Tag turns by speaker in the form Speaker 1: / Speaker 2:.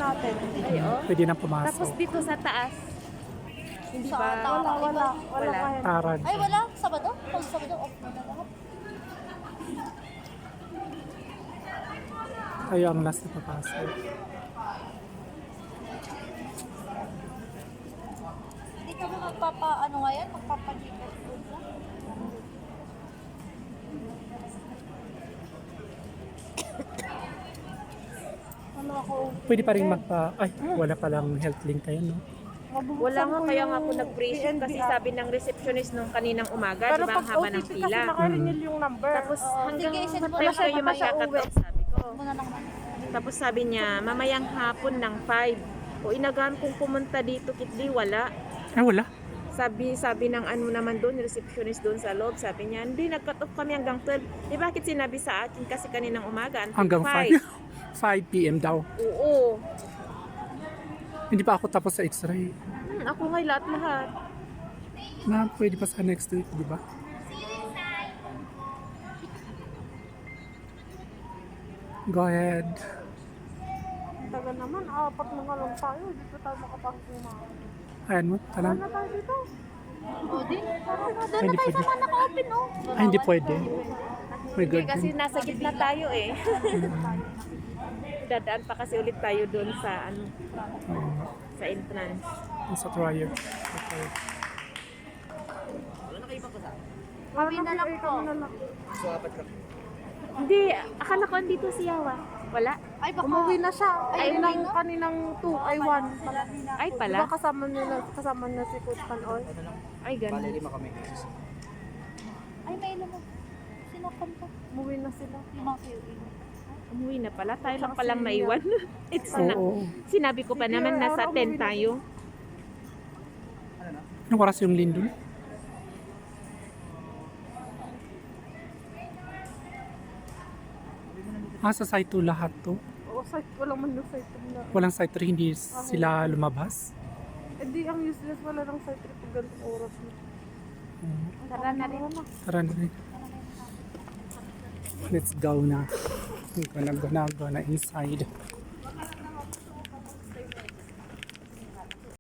Speaker 1: natin.
Speaker 2: Ay, oh.
Speaker 3: Pwede na
Speaker 2: Tapos
Speaker 3: pumasok.
Speaker 2: dito sa taas. Hindi
Speaker 4: Sa
Speaker 2: ba?
Speaker 4: Tara,
Speaker 1: Wala
Speaker 2: Wala.
Speaker 1: kahit.
Speaker 3: Tarad.
Speaker 4: Ay, wala. Sabado? Pag Sabado, off na lahat.
Speaker 3: Tayo ang last na papasok.
Speaker 4: Hindi ka ba ano ngayon? Magpapalikat doon sa?
Speaker 1: Ano ako?
Speaker 3: Pwede pa rin magpa... Ay, wala palang health link kayo, no?
Speaker 2: Wala nga,
Speaker 1: Mabubuksan ko
Speaker 2: kaya nga
Speaker 1: yung
Speaker 2: ako nag-pre-shift kasi
Speaker 1: PNB
Speaker 2: sabi ng receptionist nung kaninang umaga,
Speaker 1: Pero
Speaker 2: di ba
Speaker 1: pag
Speaker 2: ang haba ng
Speaker 1: OTP kasi
Speaker 2: pila.
Speaker 1: naka-renew yung number.
Speaker 2: Tapos hanggang
Speaker 4: Sige, send mo
Speaker 2: time
Speaker 4: lang
Speaker 2: kayo
Speaker 1: siya
Speaker 2: masyakat
Speaker 1: pauwi.
Speaker 2: off, sabi ko.
Speaker 4: Muna lang naman.
Speaker 2: Tapos sabi niya, mamayang hapon ng 5. O inagaan kong pumunta dito, Kitli, wala.
Speaker 3: Ay, wala.
Speaker 1: Sabi
Speaker 2: ng ano naman doon, receptionist doon sa loob, sabi niya, hindi, nag-cut off kami hanggang 12. Eh bakit sinabi sa akin kasi kaninang umaga,
Speaker 3: Hanggang 5. 5 p.m. daw.
Speaker 2: Oo.
Speaker 3: Hindi pa ako tapos sa x-ray.
Speaker 2: Ako ngay lahat-lahat.
Speaker 3: Na pwede pa sa next week, di ba? Go ahead.
Speaker 1: Ang tagal naman, apat na nga lang tayo. Dito tayo makapag-umaga.
Speaker 3: Ayan mo,
Speaker 1: Saan
Speaker 3: talang.
Speaker 1: na tayo dito?
Speaker 4: O, di. Doon na
Speaker 3: Hindi
Speaker 4: tayo
Speaker 3: pwede.
Speaker 4: sa mga naka-open, oh.
Speaker 3: Ay, hindi pwede. My
Speaker 2: Hindi
Speaker 3: God.
Speaker 2: kasi nasa gitna tayo eh. Dadaan pa kasi ulit tayo doon sa ano, sa entrance.
Speaker 3: Sa trial. Okay.
Speaker 4: Kami na lang po.
Speaker 1: Kami na lang.
Speaker 2: Hindi, akala ko andito si Yawa. Wala?
Speaker 4: Ay, baka.
Speaker 1: Umuwi na siya. Ay,
Speaker 4: Ay,
Speaker 1: nang
Speaker 4: umuwi na?
Speaker 1: kaninang 2, ay 1.
Speaker 2: Ay
Speaker 1: Diba
Speaker 2: pala?
Speaker 1: kasama na si Coach Panoy?
Speaker 2: Ay ganun.
Speaker 4: Ay, may ilan mo. Sinaktan ko.
Speaker 1: Umuwi na sila.
Speaker 4: Yung mga QE.
Speaker 2: Umuwi na pala. Tayo lang palang naiwan. It's na.
Speaker 3: Oo.
Speaker 2: Sinabi ko pa naman nasa 10 tayo.
Speaker 3: Anong oras yung lindol? Sa site 2 lahat to.
Speaker 1: Oo, site ko lang man yung site na.
Speaker 3: Walang site 3, hindi sila lumabas.
Speaker 1: Eh di, ang useless wala ng site trip pag ganitong oras na.
Speaker 2: Tara na rin.
Speaker 3: Tara na rin. Let's go na. Go na inside.